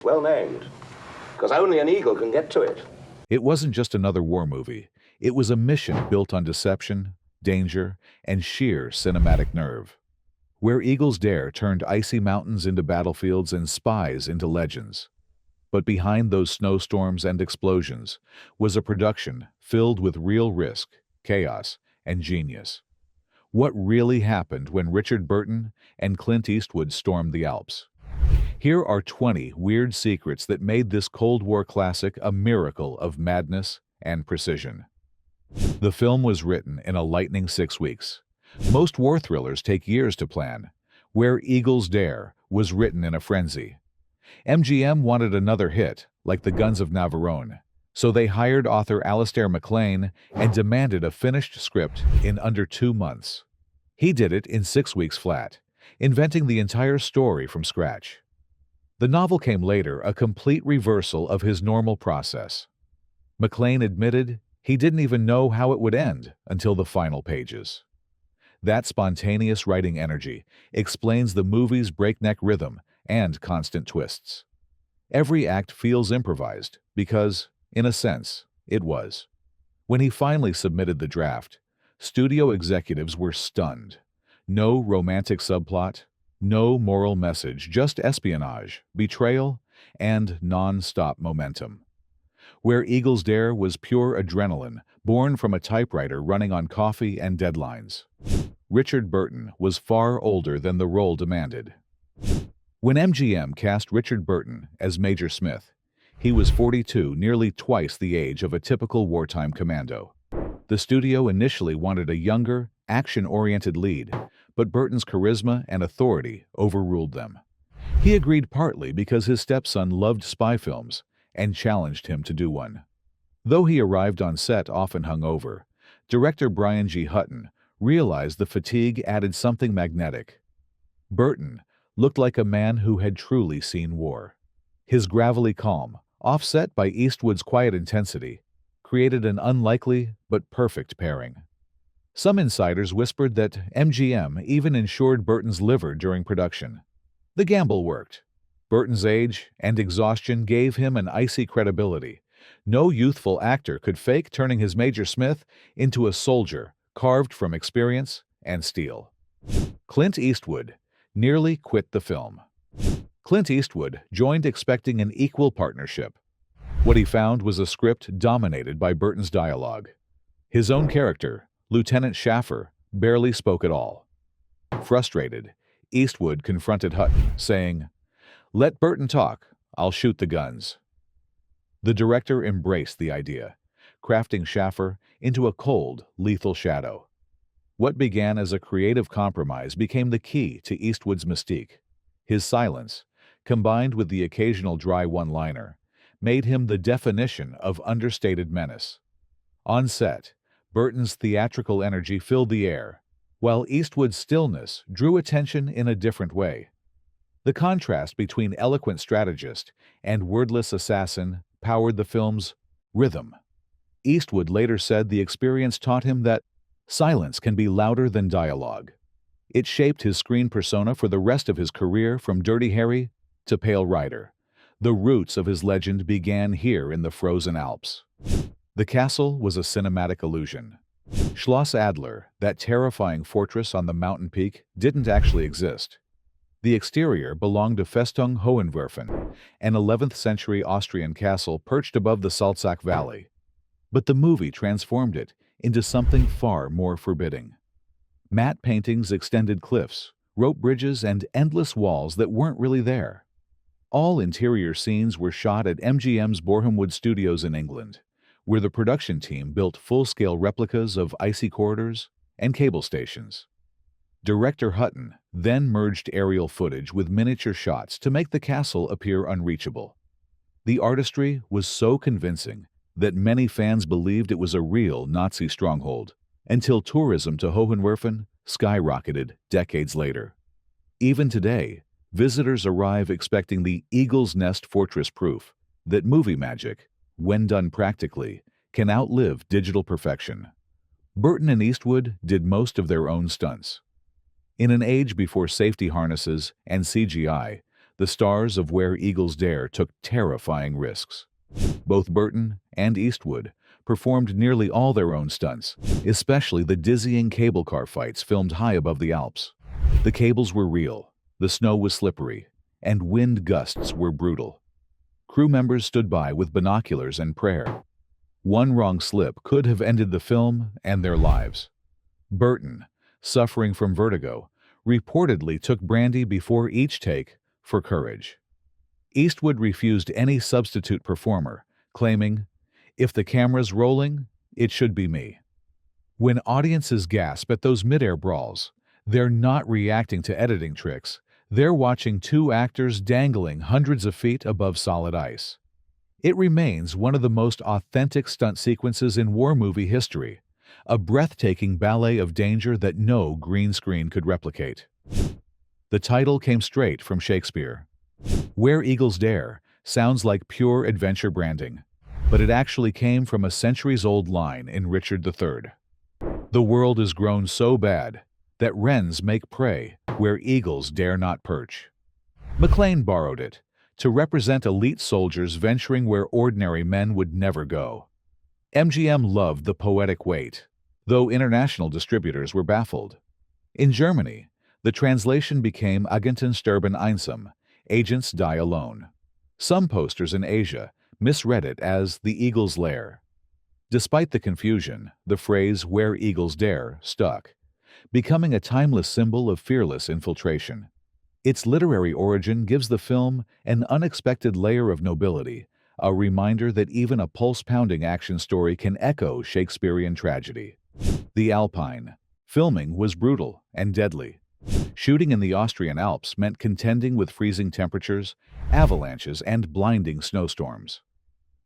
Well named, because only an eagle can get to it. It wasn't just another war movie. It was a mission built on deception, danger, and sheer cinematic nerve. Where Eagles Dare turned icy mountains into battlefields and spies into legends. But behind those snowstorms and explosions was a production filled with real risk, chaos, and genius. What really happened when Richard Burton and Clint Eastwood stormed the Alps? Here are 20 weird secrets that made this Cold War classic a miracle of madness and precision. The film was written in a lightning 6 weeks. Most war thrillers take years to plan. Where Eagles Dare was written in a frenzy. MGM wanted another hit, like The Guns of Navarone, so they hired author Alistair MacLean and demanded a finished script in under 2 months. He did it in 6 weeks flat, inventing the entire story from scratch. The novel came later, a complete reversal of his normal process. MacLean admitted he didn't even know how it would end until the final pages. That spontaneous writing energy explains the movie's breakneck rhythm and constant twists. Every act feels improvised because, in a sense, it was. When he finally submitted the draft, studio executives were stunned. No romantic subplot, no moral message, just espionage, betrayal, and non-stop momentum. Where Eagles Dare was pure adrenaline, born from a typewriter running on coffee and deadlines. Richard Burton was far older than the role demanded. When MGM cast Richard Burton as Major Smith, he was 42, nearly twice the age of a typical wartime commando. The studio initially wanted a younger, action-oriented lead, but Burton's charisma and authority overruled them. He agreed partly because his stepson loved spy films and challenged him to do one. Though he arrived on set often hungover, director Brian G. Hutton realized the fatigue added something magnetic. Burton looked like a man who had truly seen war. His gravelly calm, offset by Eastwood's quiet intensity, created an unlikely but perfect pairing. Some insiders whispered that MGM even insured Burton's liver during production. The gamble worked. Burton's age and exhaustion gave him an icy credibility. No youthful actor could fake turning his Major Smith into a soldier carved from experience and steel. Clint Eastwood nearly quit the film. Clint Eastwood joined expecting an equal partnership. What he found was a script dominated by Burton's dialogue. His own character, Lieutenant Schaffer, barely spoke at all. Frustrated, Eastwood confronted Hutton, saying, "Let Burton talk, I'll shoot the guns." The director embraced the idea, crafting Schaffer into a cold, lethal shadow. What began as a creative compromise became the key to Eastwood's mystique. His silence, combined with the occasional dry one-liner, made him the definition of understated menace. On set, Burton's theatrical energy filled the air, while Eastwood's stillness drew attention in a different way. The contrast between eloquent strategist and wordless assassin powered the film's rhythm. Eastwood later said the experience taught him that silence can be louder than dialogue. It shaped his screen persona for the rest of his career, from Dirty Harry to Pale Rider. The roots of his legend began here in the frozen Alps. The castle was a cinematic illusion. Schloss Adler, that terrifying fortress on the mountain peak, didn't actually exist. The exterior belonged to Festung Hohenwerfen, an 11th century Austrian castle perched above the Salzach Valley. But the movie transformed it into something far more forbidding. Matte paintings extended cliffs, rope bridges, and endless walls that weren't really there. All interior scenes were shot at MGM's Borehamwood Studios in England, where the production team built full-scale replicas of icy corridors and cable stations. Director Hutton then merged aerial footage with miniature shots to make the castle appear unreachable. The artistry was so convincing that many fans believed it was a real Nazi stronghold, until tourism to Hohenwerfen skyrocketed decades later. Even today, visitors arrive expecting the Eagle's Nest fortress, proof that movie magic, when done practically, can outlive digital perfection. Burton and Eastwood did most of their own stunts. In an age before safety harnesses and CGI, The stars of Where Eagles Dare took terrifying risks. Both Burton and Eastwood performed nearly all their own stunts, especially the dizzying cable car fights filmed high above the Alps. The cables were real, the snow was slippery, and wind gusts were brutal. Crew members stood by with binoculars and prayer. One wrong slip could have ended the film and their lives. Burton, suffering from vertigo, reportedly took brandy before each take for courage. Eastwood refused any substitute performer, claiming, "If the camera's rolling, it should be me." When audiences gasp at those mid-air brawls, they're not reacting to editing tricks, they're watching two actors dangling hundreds of feet above solid ice. It remains one of the most authentic stunt sequences in war movie history, a breathtaking ballet of danger that no green screen could replicate. The title came straight from Shakespeare. Where Eagles Dare sounds like pure adventure branding, but it actually came from a centuries-old line in Richard III. The world has grown so bad that wrens make prey where eagles dare not perch. Maclean borrowed it to represent elite soldiers venturing where ordinary men would never go. MGM loved the poetic weight, though international distributors were baffled. In Germany, the translation became Agenten sterben einsam, agents die alone. Some posters in Asia misread it as the Eagle's Lair. Despite the confusion, the phrase "Where Eagles Dare" stuck, becoming a timeless symbol of fearless infiltration. Its literary origin gives the film an unexpected layer of nobility, a reminder that even a pulse-pounding action story can echo Shakespearean tragedy. The Alpine. Filming was brutal and deadly. Shooting in the Austrian Alps meant contending with freezing temperatures, avalanches, and blinding snowstorms.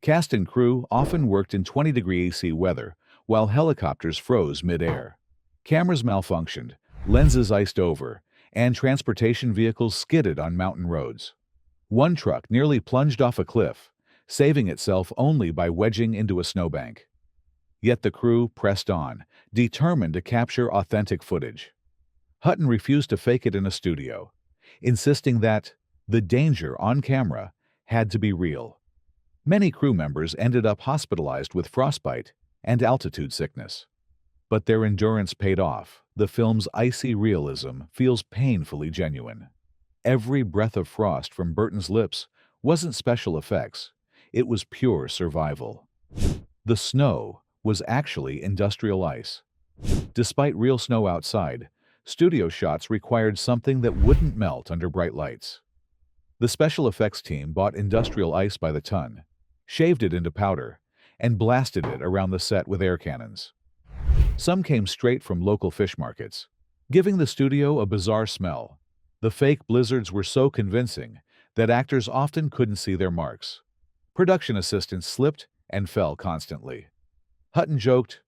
Cast and crew often worked in 20-degree AC weather, while helicopters froze mid-air. Cameras malfunctioned, lenses iced over, and transportation vehicles skidded on mountain roads. One truck nearly plunged off a cliff, saving itself only by wedging into a snowbank. Yet the crew pressed on, determined to capture authentic footage. Hutton refused to fake it in a studio, insisting that the danger on camera had to be real. Many crew members ended up hospitalized with frostbite and altitude sickness. But their endurance paid off. The film's icy realism feels painfully genuine. Every breath of frost from Burton's lips wasn't special effects, it was pure survival. The snow was actually industrial ice. Despite real snow outside, studio shots required something that wouldn't melt under bright lights. The special effects team bought industrial ice by the ton, shaved it into powder, and blasted it around the set with air cannons. Some came straight from local fish markets, giving the studio a bizarre smell. The fake blizzards were so convincing that actors often couldn't see their marks. Production assistants slipped and fell constantly. Hutton joked,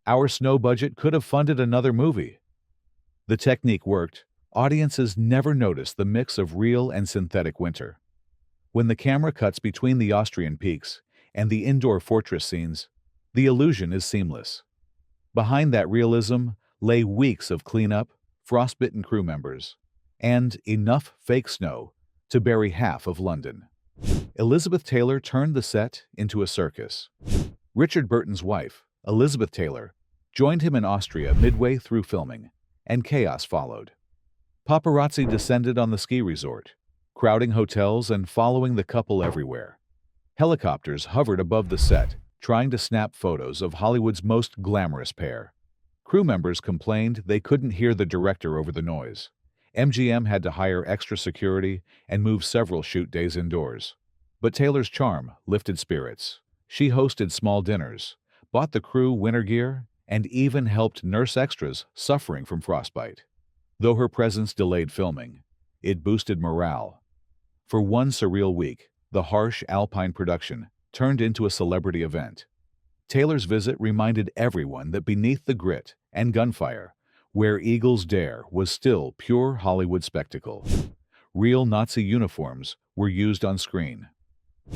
"Our snow budget could have funded another movie." The technique worked. Audiences never noticed the mix of real and synthetic winter. When the camera cuts between the Austrian peaks and the indoor fortress scenes, the illusion is seamless. Behind that realism lay weeks of cleanup, frostbitten crew members, and enough fake snow to bury half of London. Elizabeth Taylor turned the set into a circus. Richard Burton's wife, Elizabeth Taylor, joined him in Austria midway through filming, and chaos followed. Paparazzi descended on the ski resort, crowding hotels and following the couple everywhere. Helicopters hovered above the set, trying to snap photos of Hollywood's most glamorous pair. Crew members complained they couldn't hear the director over the noise. MGM had to hire extra security and move several shoot days indoors. But Taylor's charm lifted spirits. She hosted small dinners, bought the crew winter gear, and even helped nurse extras suffering from frostbite. Though her presence delayed filming, it boosted morale. For one surreal week, the harsh Alpine production turned into a celebrity event. Taylor's visit reminded everyone that beneath the grit and gunfire, Where Eagles Dare was still pure Hollywood spectacle. Real Nazi uniforms were used on screen.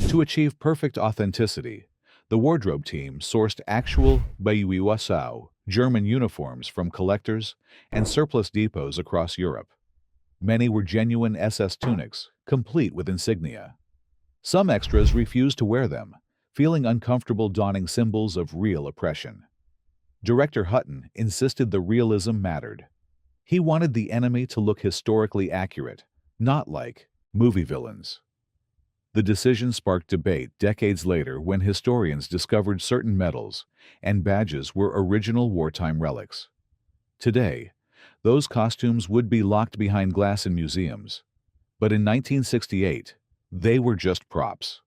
To achieve perfect authenticity, the wardrobe team sourced actual Bauhaus German uniforms from collectors and surplus depots across Europe. Many were genuine SS tunics, complete with insignia. Some extras refused to wear them, feeling uncomfortable donning symbols of real oppression. Director Hutton insisted the realism mattered. He wanted the enemy to look historically accurate, not like movie villains. The decision sparked debate decades later when historians discovered certain medals and badges were original wartime relics. Today, those costumes would be locked behind glass in museums, but in 1968, they were just props.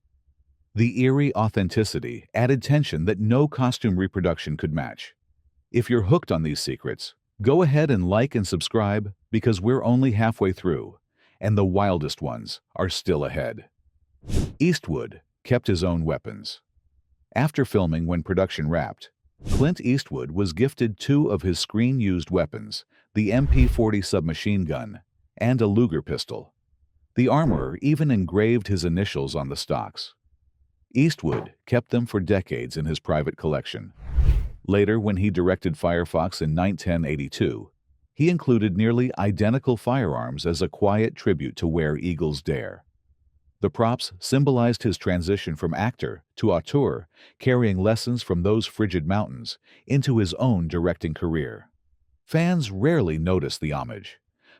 The eerie authenticity added tension that no costume reproduction could match. If you're hooked on these secrets, go ahead and like and subscribe because we're only halfway through, and the wildest ones are still ahead. Eastwood kept his own weapons. After filming when production wrapped, Clint Eastwood was gifted two of his screen-used weapons, the MP-40 submachine gun and a Luger pistol. The armorer even engraved his initials on the stocks. Eastwood kept them for decades in his private collection. Later, when he directed Firefox in 1982, he included nearly identical firearms as a quiet tribute to Where Eagles Dare. The props symbolized his transition from actor to auteur, carrying lessons from those frigid mountains into his own directing career. Fans rarely noticed the homage,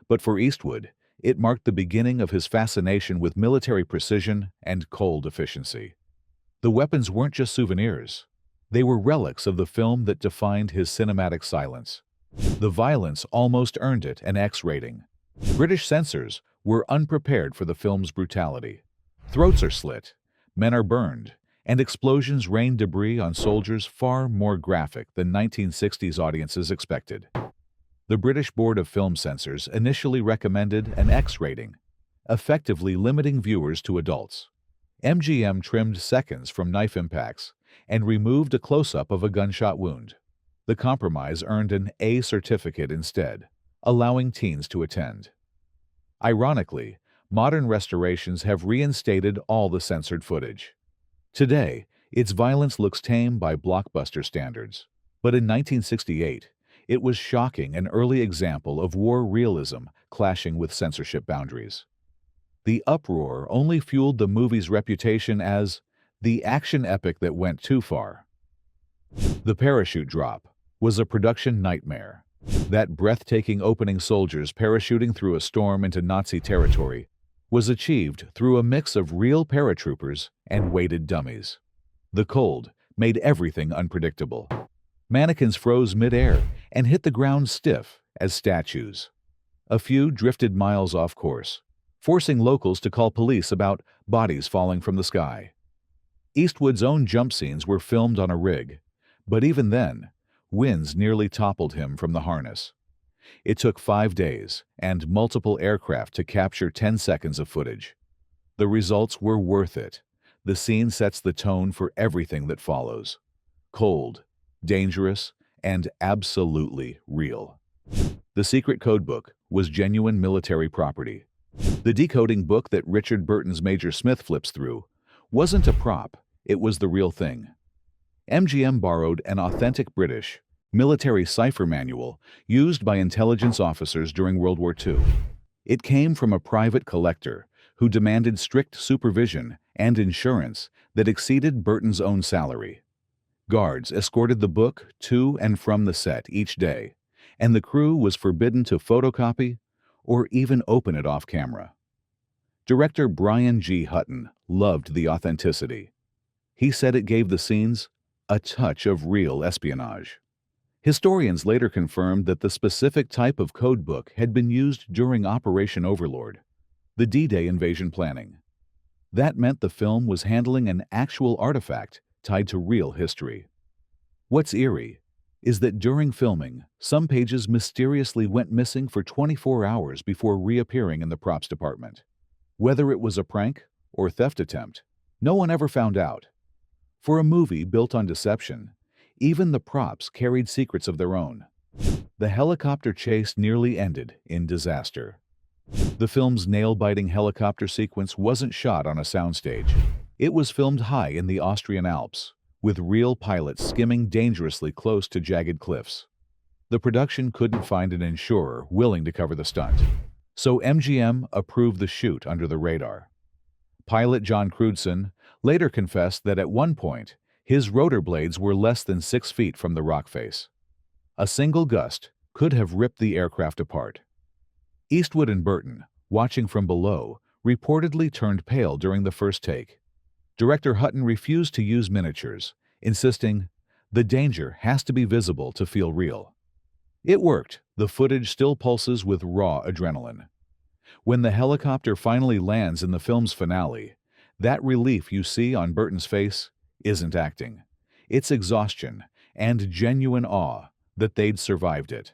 but for Eastwood, it marked the beginning of his fascination with military precision and cold efficiency. The weapons weren't just souvenirs. They were relics of the film that defined his cinematic silence. The violence almost earned it an X rating. British censors were unprepared for the film's brutality. Throats are slit, men are burned, and explosions rain debris on soldiers far more graphic than 1960s audiences expected. The British Board of Film Censors initially recommended an X rating, effectively limiting viewers to adults. MGM trimmed seconds from knife impacts and removed a close-up of a gunshot wound. The compromise earned an A certificate instead, allowing teens to attend. Ironically, modern restorations have reinstated all the censored footage. Today, its violence looks tame by blockbuster standards, but in 1968, it was shocking, an early example of war realism clashing with censorship boundaries. The uproar only fueled the movie's reputation as the action epic that went too far. The Parachute Drop was a production nightmare. That breathtaking opening, soldiers parachuting through a storm into Nazi territory, was achieved through a mix of real paratroopers and weighted dummies. The cold made everything unpredictable. Mannequins froze mid-air and hit the ground stiff as statues. A few drifted miles off course, forcing locals to call police about bodies falling from the sky. Eastwood's own jump scenes were filmed on a rig, but even then, winds nearly toppled him from the harness. It took 5 days and multiple aircraft to capture 10 seconds of footage. The results were worth it. The scene sets the tone for everything that follows. Cold, dangerous, and absolutely real. The Secret Codebook was genuine military property. The decoding book that Richard Burton's Major Smith flips through wasn't a prop, it was the real thing. MGM borrowed an authentic British military cipher manual used by intelligence officers during World War II. It came from a private collector who demanded strict supervision and insurance that exceeded Burton's own salary. Guards escorted the book to and from the set each day, and the crew was forbidden to photocopy or even open it off camera. Director Brian G. Hutton loved the authenticity. He said it gave the scenes a touch of real espionage. Historians later confirmed that the specific type of codebook had been used during Operation Overlord, the D-Day invasion planning. That meant the film was handling an actual artifact tied to real history. What's eerie is that during filming, some pages mysteriously went missing for 24 hours before reappearing in the props department. Whether it was a prank or theft attempt, no one ever found out. For a movie built on deception, even the props carried secrets of their own. The helicopter chase nearly ended in disaster. The film's nail-biting helicopter sequence wasn't shot on a soundstage. It was filmed high in the Austrian Alps, with real pilots skimming dangerously close to jagged cliffs. The production couldn't find an insurer willing to cover the stunt. So MGM approved the shoot under the radar. Pilot John Crewdson later confessed that at one point, his rotor blades were less than 6 feet from the rock face. A single gust could have ripped the aircraft apart. Eastwood and Burton, watching from below, reportedly turned pale during the first take. Director Hutton refused to use miniatures, insisting, "The danger has to be visible to feel real." It worked. The footage still pulses with raw adrenaline. When the helicopter finally lands in the film's finale, that relief you see on Burton's face isn't acting. It's exhaustion and genuine awe that they'd survived it.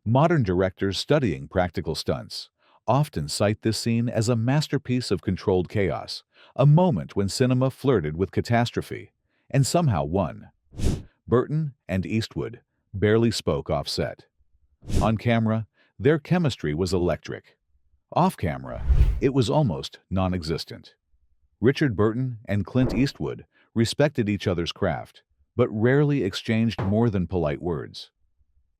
Modern directors studying practical stunts often cite this scene as a masterpiece of controlled chaos, a moment when cinema flirted with catastrophe and somehow won. Burton and Eastwood barely spoke off set. On camera, their chemistry was electric. Off camera, it was almost non-existent. Richard Burton and Clint Eastwood respected each other's craft, but rarely exchanged more than polite words.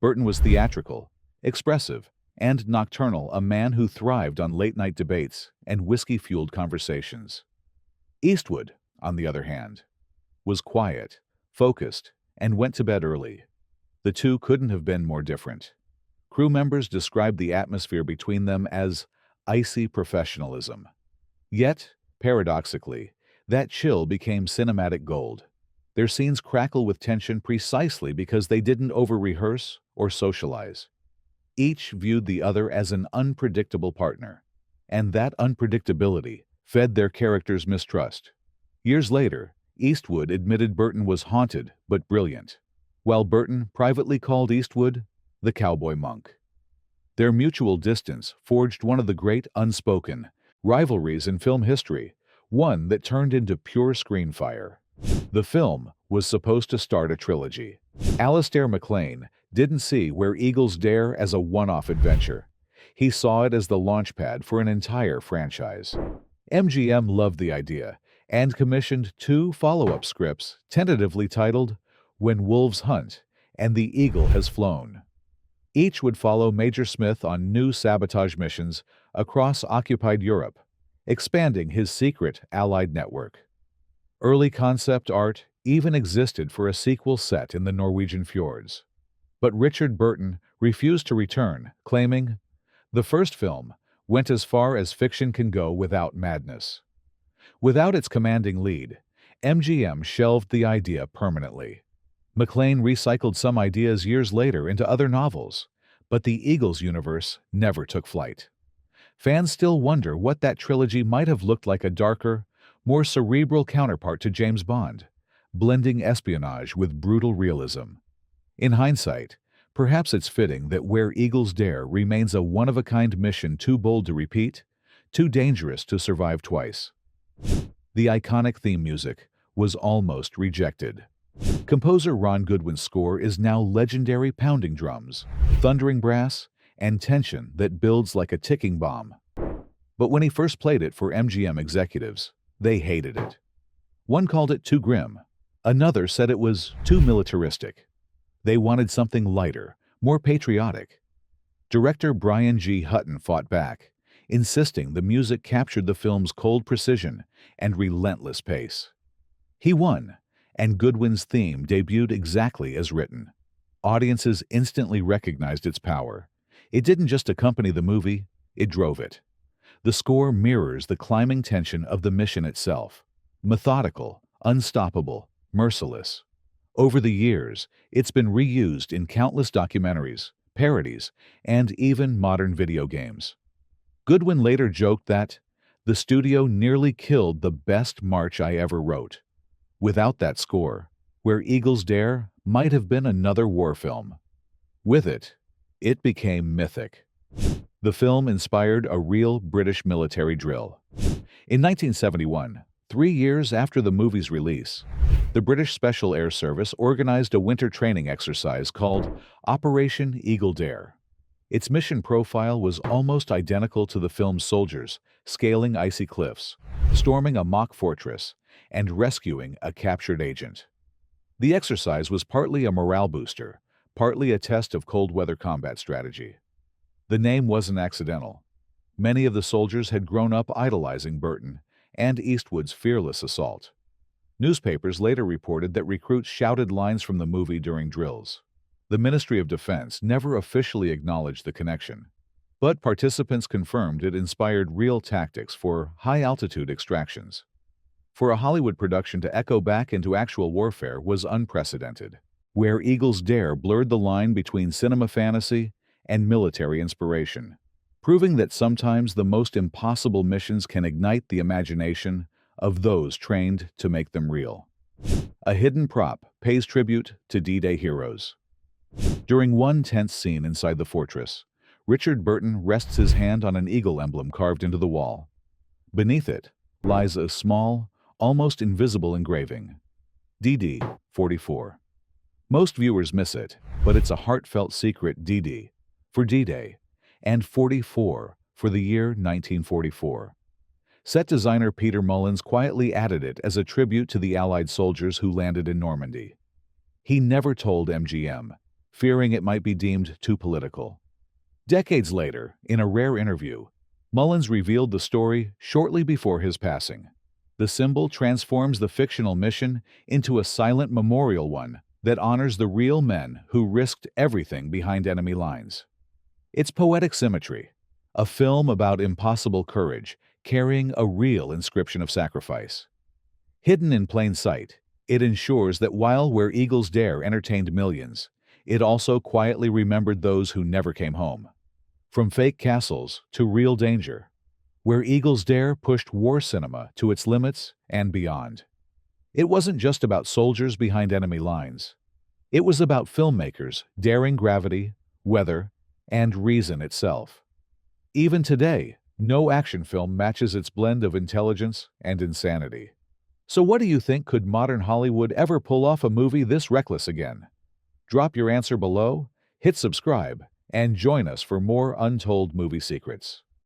Burton was theatrical, expressive, and nocturnal, a man who thrived on late-night debates and whiskey-fueled conversations. Eastwood, on the other hand, was quiet, focused, and went to bed early. The two couldn't have been more different. Crew members described the atmosphere between them as icy professionalism. Yet, paradoxically, that chill became cinematic gold. Their scenes crackle with tension precisely because they didn't over-rehearse or socialize. Each viewed the other as an unpredictable partner, and that unpredictability fed their characters' mistrust. Years later, Eastwood admitted Burton was haunted but brilliant, while Burton privately called Eastwood the cowboy monk. Their mutual distance forged one of the great unspoken rivalries in film history, one that turned into pure screen fire. The film was supposed to start a trilogy. Alistair MacLean didn't see Where Eagles Dare as a one-off adventure. He saw it as the launchpad for an entire franchise. MGM loved the idea and commissioned 2 follow-up scripts tentatively titled When Wolves Hunt and The Eagle Has Flown. Each would follow Major Smith on new sabotage missions across occupied Europe, expanding his secret Allied network. Early concept art even existed for a sequel set in the Norwegian fjords. But Richard Burton refused to return, claiming, "The first film went as far as fiction can go without madness." Without its commanding lead, MGM shelved the idea permanently. MacLean recycled some ideas years later into other novels, but the Eagles universe never took flight. Fans still wonder what that trilogy might have looked like, a darker, more cerebral counterpart to James Bond, blending espionage with brutal realism. In hindsight, perhaps it's fitting that Where Eagles Dare remains a one-of-a-kind mission too bold to repeat, too dangerous to survive twice. The iconic theme music was almost rejected. Composer Ron Goodwin's score is now legendary: pounding drums, thundering brass, and tension that builds like a ticking bomb. But when he first played it for MGM executives, they hated it. One called it too grim. Another said it was too militaristic. They wanted something lighter, more patriotic. Director Brian G. Hutton fought back, insisting the music captured the film's cold precision and relentless pace. He won, and Goodwin's theme debuted exactly as written. Audiences instantly recognized its power. It didn't just accompany the movie, it drove it. The score mirrors the climbing tension of the mission itself. Methodical, unstoppable, merciless. Over the years, it's been reused in countless documentaries, parodies, and even modern video games. Goodwin later joked that, "The studio nearly killed the best march I ever wrote." Without that score, Where Eagles Dare might have been another war film. With it, it became mythic. The film inspired a real British military drill. In 1971, 3 years after the movie's release, the British Special Air Service organized a winter training exercise called Operation Eagle Dare. Its mission profile was almost identical to the film's soldiers, scaling icy cliffs, storming a mock fortress, and rescuing a captured agent. The exercise was partly a morale booster, partly a test of cold weather combat strategy. The name wasn't accidental. Many of the soldiers had grown up idolizing Burton and Eastwood's fearless assault. Newspapers later reported that recruits shouted lines from the movie during drills. The Ministry of Defense never officially acknowledged the connection, but participants confirmed it inspired real tactics for high-altitude extractions. For a Hollywood production to echo back into actual warfare was unprecedented. Where Eagles Dare blurred the line between cinema fantasy and military inspiration, proving that sometimes the most impossible missions can ignite the imagination of those trained to make them real. A hidden prop pays tribute to D-Day heroes. During one tense scene inside the fortress, Richard Burton rests his hand on an eagle emblem carved into the wall. Beneath it lies a small, almost invisible engraving, DD 44. Most viewers miss it, but it's a heartfelt secret DD for D-Day and 44 for the year 1944. Set designer Peter Mullins quietly added it as a tribute to the Allied soldiers who landed in Normandy. He never told MGM, fearing it might be deemed too political. Decades later, in a rare interview, Mullins revealed the story shortly before his passing. The symbol transforms the fictional mission into a silent memorial one that honors the real men who risked everything behind enemy lines. It's poetic symmetry, a film about impossible courage carrying a real inscription of sacrifice. Hidden in plain sight, it ensures that while Where Eagles Dare entertained millions, it also quietly remembered those who never came home. From fake castles to real danger, Where Eagles Dare pushed war cinema to its limits and beyond. It wasn't just about soldiers behind enemy lines. It was about filmmakers daring gravity, weather, and reason itself. Even today, no action film matches its blend of intelligence and insanity. So what do you think? Could modern Hollywood ever pull off a movie this reckless again? Drop your answer below, hit subscribe, and join us for more untold movie secrets.